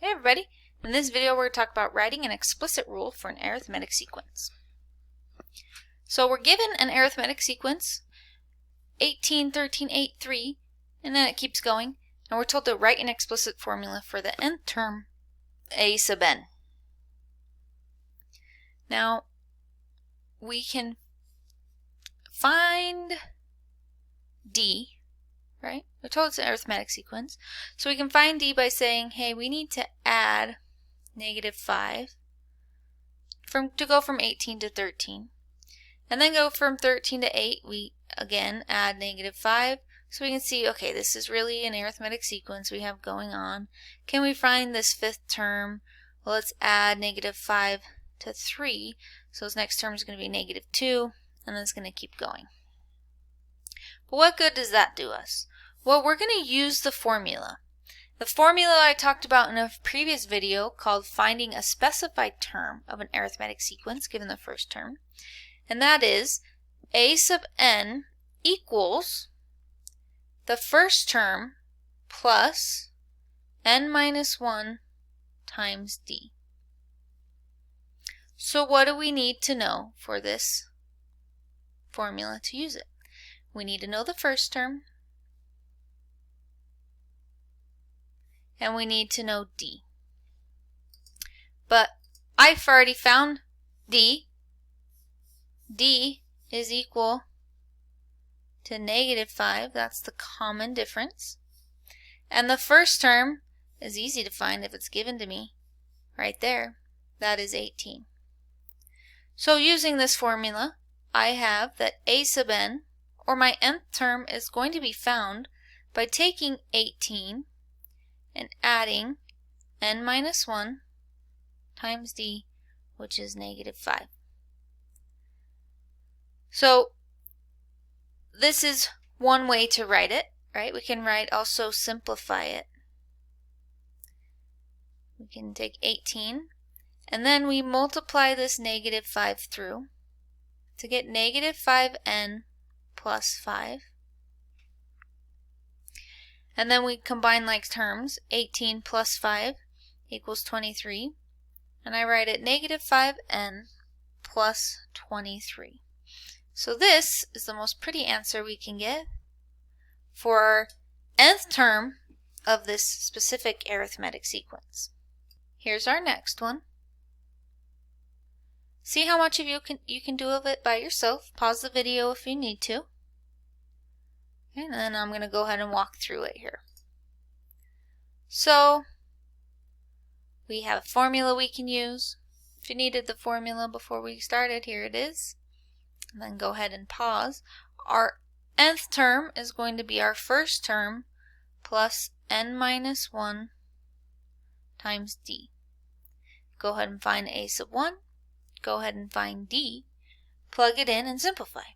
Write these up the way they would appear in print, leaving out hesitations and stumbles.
Hey everybody! In this video we're going to talk about writing an explicit rule for an arithmetic sequence. So we're given an arithmetic sequence, 18, 13, 8, 3, and then it keeps going, and we're told to write an explicit formula for the nth term, a sub n. Now, we can find d, right? We're told it's an arithmetic sequence. So we can find d by saying, hey, we need to add -5 to go from 18 to 13. And then go from 13 to 8, we again add -5. So we can see, okay, this is really an arithmetic sequence we have going on. Can we find this fifth term? Well, let's add -5 to 3. So this next term is going to be -2, and then it's going to keep going. But what good does that do us? Well, we're going to use the formula. The formula I talked about in a previous video called finding a specified term of an arithmetic sequence given the first term. And that is a sub n equals the first term plus n minus 1 times d. So what do we need to know for this formula to use it? We need to know the first term, and we need to know d. But I've already found d. d is equal to -5. That's the common difference. And the first term is easy to find if it's given to me right there. That is 18. So using this formula, I have that a sub n, or my nth term, is going to be found by taking 18 and adding n minus 1 times d, which is -5. So this is one way to write it, right? We can also simplify it. We can take 18 and then we multiply this -5 through to get -5n plus 5. And then we combine like terms. 18 plus 5 equals 23. And I write it -5n plus 23. So this is the most pretty answer we can get for our nth term of this specific arithmetic sequence. Here's our next one. See how much of you can do of it by yourself. Pause the video if you need to. And then I'm going to go ahead and walk through it here. So we have a formula we can use. If you needed the formula before we started, here it is. And then go ahead and pause. Our nth term is going to be our first term plus n minus 1 times d. Go ahead and find a sub 1. Go ahead and find d. Plug it in and simplify.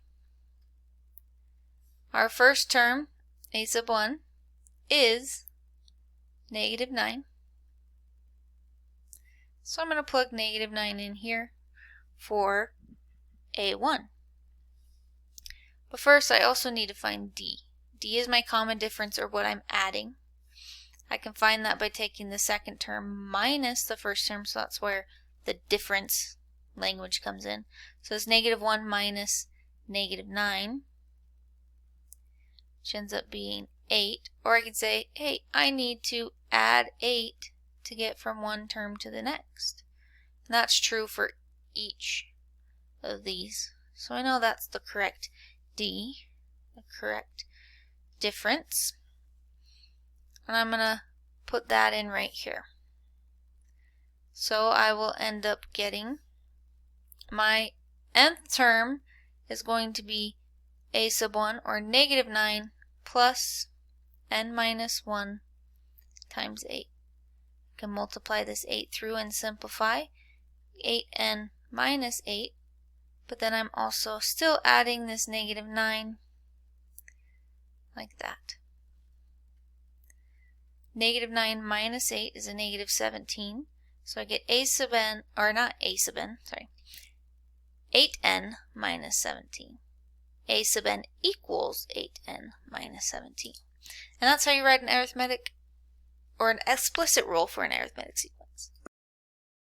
Our first term, a sub 1, is -9. So I'm going to plug -9 in here for a1. But first I also need to find d. d is my common difference, or what I'm adding. I can find that by taking the second term minus the first term, so that's where the difference language comes in. So it's -1 minus -9. Which ends up being 8. Or I can say, hey, I need to add 8 to get from one term to the next. And that's true for each of these. So I know that's the correct d, the correct difference. And I'm going to put that in right here. So I will end up getting my nth term is going to be a sub 1, or -9 plus n minus 1 times 8. I can multiply this 8 through and simplify. 8n minus 8, but then I'm also still adding this -9 like that. -9 minus 8 is a -17, so I get a sub n, or not a sub n, sorry, 8n minus 17. a sub n equals 8n minus 17. And that's how you write an arithmetic or an explicit rule for an arithmetic sequence.